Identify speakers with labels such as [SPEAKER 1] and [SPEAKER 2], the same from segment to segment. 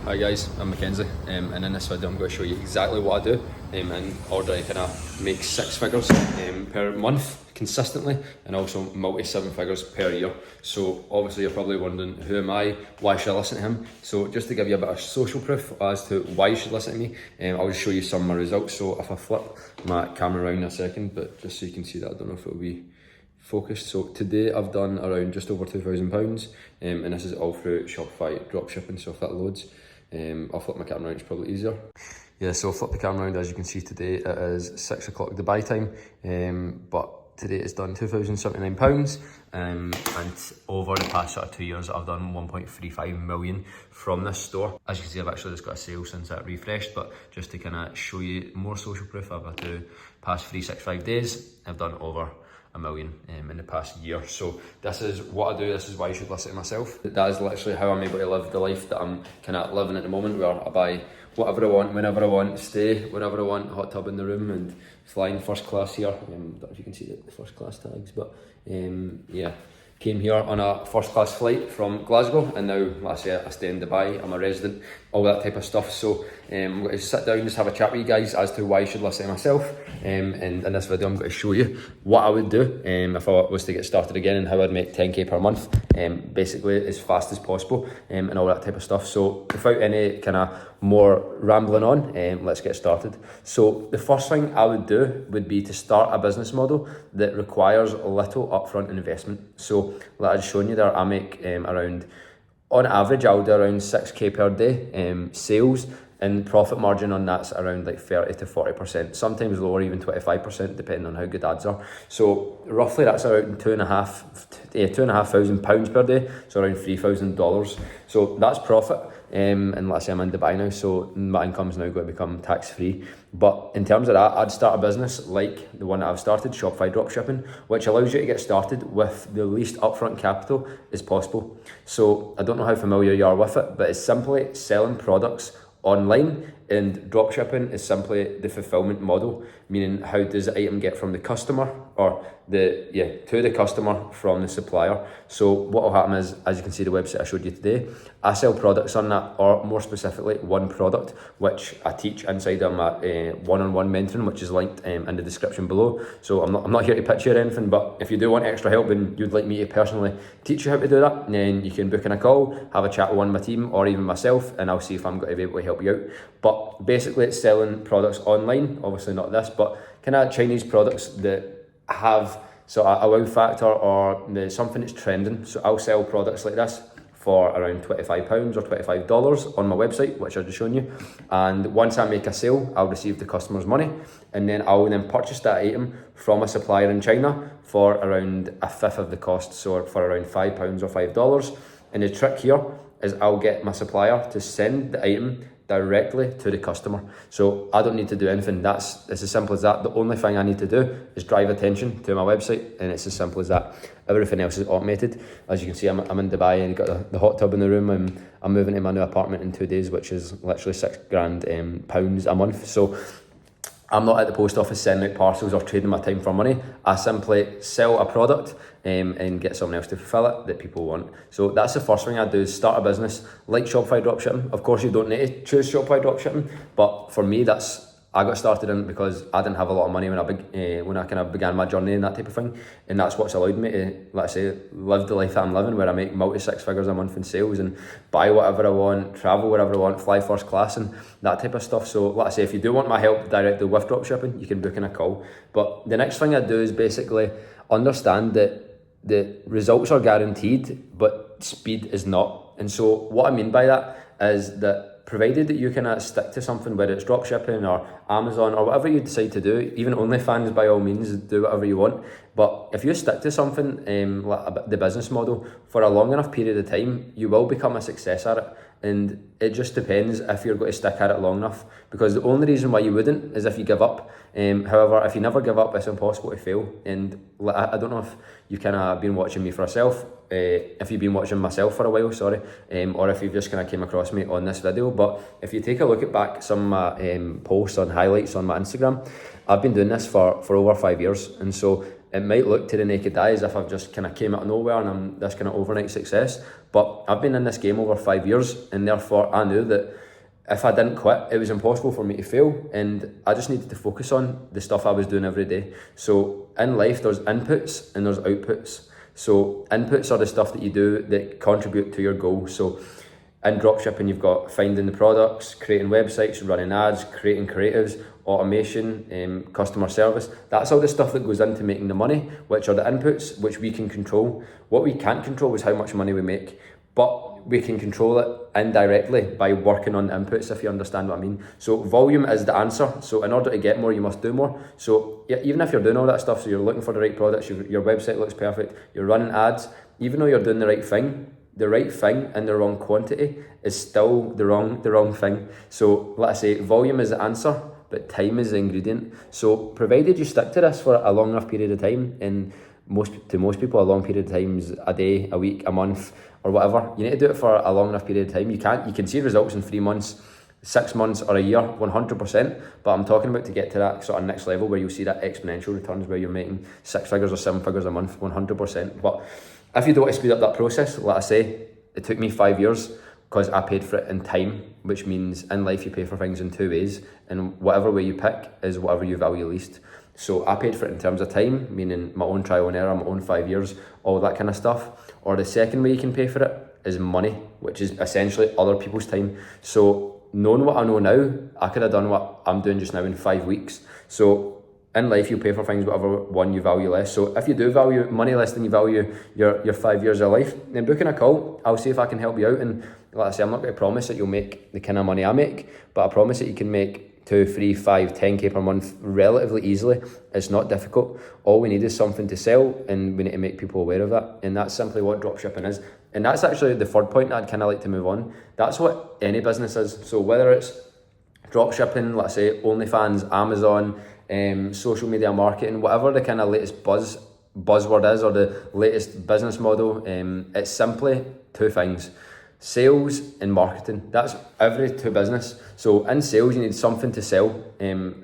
[SPEAKER 1] Hi guys, I'm Mackenzie, and in this video I'm going to show you exactly what I do in order to kind of make 6 figures per month consistently, and also multi 7 figures per year. So obviously you're probably wondering, who am I, why should I listen to him? So just to give you a bit of social proof as to why you should listen to me, I'll just show you some of my results. So if I flip my camera around in a second, but just so you can see that, I don't know if it'll be focused. So today I've done around just over £2,000, and this is all through Shopify dropshipping. So if that loads, I'll flip my camera around, it's probably easier. Yeah, so I'll flip the camera around. As you can see, today it is 6 o'clock Dubai time, but today it's done £2,079, and over the past sort of 2 years I've done 1.35 million from this store. As you can see, I've actually just got a sale since that refreshed, but just to kind of show you more social proof, I've had to past 365 days, I've done over a million in the past year. So this is what I do, this is why you should listen to myself. That is literally how I'm able to live the life that I'm kind of living at the moment, where I buy whatever I want, whenever I want, stay wherever I want, hot tub in the room, and flying first class here. I don't know if you can see the first class tags, but yeah. Came here on a first class flight from Glasgow, and now, like I say, I stay in Dubai, I'm a resident, all that type of stuff. So I'm going to sit down and just have a chat with you guys as to why you should listen to myself. And in this video I'm going to show you what I would do if I was to get started again, and how I'd make 10k per month, basically as fast as possible, and all that type of stuff. So without any kind of more rambling on, let's get started. So the first thing I would do would be to start a business model that requires little upfront investment. So like I've shown you there, I make around, on average I'll do around 6k per day sales, and profit margin on that's around like 30 to 40%, sometimes lower, even 25%, depending on how good ads are. So roughly that's around £2,500 per day, so around $3,000. So that's profit. And let's say I'm in Dubai now, so my income's now going to become tax free. But in terms of that, I'd start a business like the one that I've started, Shopify dropshipping, which allows you to get started with the least upfront capital as possible. So I don't know how familiar you are with it, but it's simply selling products online, and dropshipping is simply the fulfillment model, meaning how does the item get from the customer, or to the customer from the supplier. So what will happen is, as you can see the website I showed you today, I sell products on that, or more specifically one product, which I teach inside of my one-on-one mentoring, which is linked in the description below. So I'm not here to pitch you or anything, but if you do want extra help and you'd like me to personally teach you how to do that, then you can book in a call, have a chat with one of my team, or even myself, and I'll see if I'm going to be able to help you out. But basically it's selling products online, obviously not this, but kind of Chinese products that have sort of a wow factor, or something that's trending. So I'll sell products like this for around £25 or $25 on my website, which I've just shown you. And once I make a sale, I'll receive the customer's money, and then I'll then purchase that item from a supplier in China for around a fifth of the cost, so for around £5 or $5. And the trick here is I'll get my supplier to send the item directly to the customer. So I don't need to do anything. It's as simple as that. The only thing I need to do is drive attention to my website, and it's as simple as that. Everything else is automated. As you can see, I'm in Dubai, and got the hot tub in the room, and I'm moving to my new apartment in 2 days, which is literally £6,000 a month. So I'm not at the post office sending out parcels or trading my time for money. I simply sell a product and get someone else to fulfill it that people want. So that's the first thing I do, is start a business like Shopify dropshipping. Of course, you don't need to choose Shopify dropshipping, but for me, I got started in it because I didn't have a lot of money when I kind of began my journey and that type of thing, and that's what's allowed me to, let's say, live the life that I'm living, where I make multi 6 figures a month in sales, and buy whatever I want, travel wherever I want, fly first class, and that type of stuff. So like I say, if you do want my help directly with dropshipping, you can book in a call. But the next thing I do is basically understand that the results are guaranteed, but speed is not. And so what I mean by that is that, provided that you can stick to something, whether it's dropshipping or Amazon or whatever you decide to do, even OnlyFans, by all means, do whatever you want. But if you stick to something, like the business model, for a long enough period of time, you will become a success at it. And it just depends if you're going to stick at it long enough, because the only reason why you wouldn't is if you give up. However, if you never give up, it's impossible to fail. And I don't know if you kind of been watching me for yourself, if you've been watching myself for a while, sorry, or if you've just kind of came across me on this video. But if you take a look at back some of my posts on highlights on my Instagram, I've been doing this for over 5 years. And so it might look to the naked eye as if I've just kind of came out of nowhere and I'm this kind of overnight success. But I've been in this game over 5 years, and therefore I knew that if I didn't quit, it was impossible for me to fail, and I just needed to focus on the stuff I was doing every day. So in life, there's inputs and there's outputs. So inputs are the stuff that you do that contribute to your goal. So in dropshipping, you've got finding the products, creating websites, running ads, creating creatives, automation, customer service. That's all the stuff that goes into making the money, which are the inputs, which we can control. What we can't control is how much money we make, but we can control it indirectly by working on the inputs, if you understand what I mean. So volume is the answer. So in order to get more, you must do more. So yeah, even if you're doing all that stuff, so you're looking for the right products, your website looks perfect, you're running ads, even though you're doing the right thing in the wrong quantity is still the wrong thing. So like I say, volume is the answer, but time is the ingredient. So provided you stick to this for a long enough period of time, and most people a long period of time is a day, a week, a month, or whatever. You need to do it for a long enough period of time. You can see results in 3 months, 6 months, or a year, 100%. But I'm talking about to get to that sort of next level where you see that exponential returns where you're making 6 figures or 7 figures a month, 100%. But if you don't want to speed up that process, like I say, it took me 5 years because I paid for it in time, which means in life you pay for things in 2 ways, and whatever way you pick is whatever you value least. So I paid for it in terms of time, meaning my own trial and error, my own 5 years, all that kind of stuff. Or the second way you can pay for it is money, which is essentially other people's time. So knowing what I know now, I could have done what I'm doing just now in 5 weeks. So in life, you pay for things whatever one you value less. So if you do value money less than you value your 5 years of life, then book in a call. I'll see if I can help you out. And like I say, I'm not going to promise that you'll make the kind of money I make, but I promise that you can make 2, 3, 5, 10k per month relatively easily. It's not difficult. All we need is something to sell, and we need to make people aware of that. And that's simply what dropshipping is. And that's actually the third point that I'd kind of like to move on. That's what any business is. So whether it's dropshipping, let's say OnlyFans, Amazon, social media marketing, whatever the kind of latest buzzword is, or the latest business model, it's simply 2 things: sales and marketing. That's every 2 business. So in sales, you need something to sell,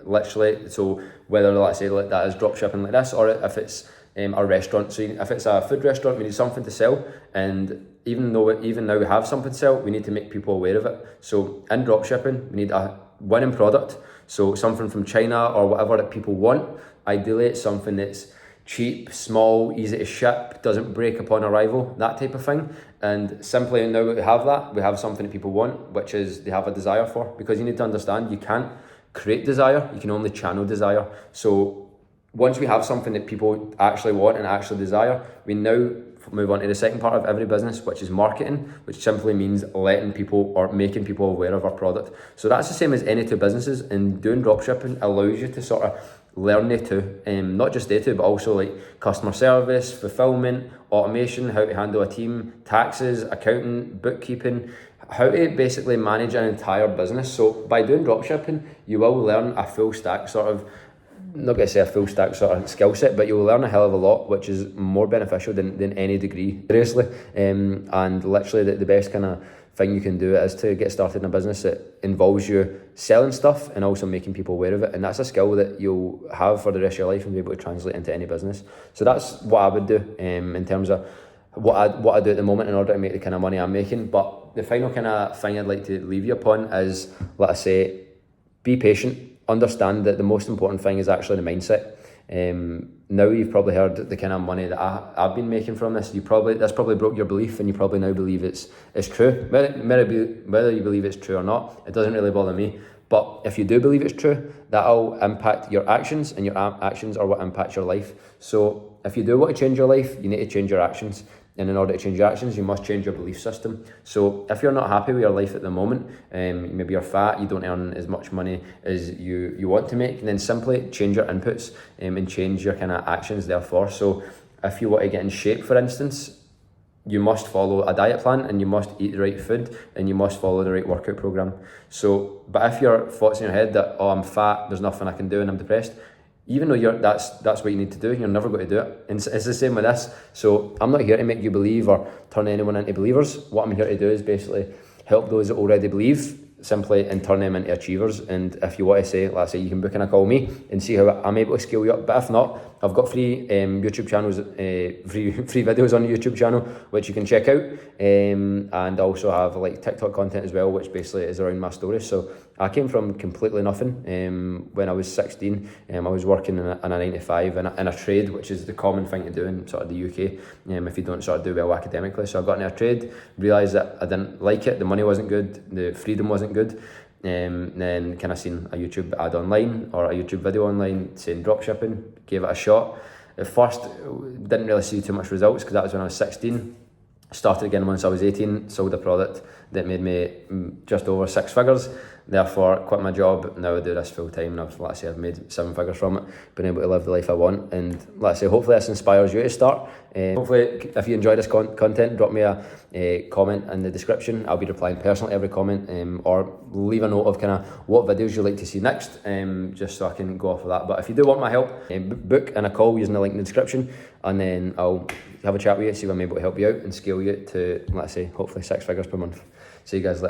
[SPEAKER 1] literally. So whether, let's say, like that is dropshipping like this, or if it's a restaurant. So if it's a food restaurant, we need something to sell, and even now we have something to sell, we need to make people aware of it. So in dropshipping, we need a winning product. So something from China or whatever that people want. Ideally, it's something that's cheap, small, easy to ship, doesn't break upon arrival, that type of thing. And simply now that we have that, we have something that people want, which is they have a desire for. Because you need to understand, you can't create desire, you can only channel desire. So once we have something that people actually want and actually desire, we now move on to the second part of every business, which is marketing, which simply means letting people or making people aware of our product. So that's the same as any 2 businesses, and doing dropshipping allows you to sort of learn the 2, not just the 2, but also like customer service, fulfillment, automation, how to handle a team, taxes, accounting, bookkeeping, how to basically manage an entire business. So by doing dropshipping, you will learn a full stack sort of, not going to say a full stack sort of skill set, but you'll learn a hell of a lot, which is more beneficial than any degree, seriously. And literally the best kind of thing you can do is to get started in a business that involves you selling stuff and also making people aware of it. And that's a skill that you'll have for the rest of your life and be able to translate into any business. So that's what I would do in terms of what I do at the moment in order to make the kind of money I'm making. But the final kind of thing I'd like to leave you upon is, like I say, be patient. Understand that the most important thing is actually the mindset. Now you've probably heard the kind of money that I've been making from this. That's probably broke your belief, and you probably now believe it's true. Whether you believe it's true or not, it doesn't really bother me. But if you do believe it's true, that'll impact your actions, and your actions are what impact your life. So if you do want to change your life, you need to change your actions. And in order to change your actions, you must change your belief system. So if you're not happy with your life at the moment, maybe you're fat, you don't earn as much money as you want to make, then simply change your inputs and change your kind of actions therefore. So if you want to get in shape, for instance, you must follow a diet plan, and you must eat the right food, and you must follow the right workout program. So, but if your thoughts in your head that, oh, I'm fat, there's nothing I can do, and I'm depressed, even though that's what you need to do, you're never going to do it. And it's the same with this. So I'm not here to make you believe or turn anyone into believers. What I'm here to do is basically help those that already believe simply and turn them into achievers. And if you want to say, let's say, you can book in a call me and see how I'm able to scale you up. But if not, I've got free YouTube channels, free videos on the YouTube channel, which you can check out. And I also have like TikTok content as well, which basically is around my stories. So I came from completely nothing. When I was 16, I was working in a 9 to 5 in a trade, which is the common thing to do in sort of the UK, if you don't sort of do well academically. So I got into a trade, realised that I didn't like it, the money wasn't good, the freedom wasn't good. Then kind of seen a YouTube ad online or a YouTube video online saying dropshipping, gave it a shot. At first, didn't really see too much results because that was when I was 16. Started again once I was 18, sold a product that made me just over 6 figures. Therefore, quit my job. Now I do this full time, and I've made 7 figures from it. Been able to live the life I want, and hopefully this inspires you to start. Hopefully, if you enjoy this content, drop me a comment in the description. I'll be replying personally to every comment, or leave a note of kind of what videos you'd like to see next, just so I can go off of that. But if you do want my help, book in a call using the link in the description, and then I'll have a chat with you, see if I'm able to help you out and scale you to, hopefully 6 figures per month. See you guys later.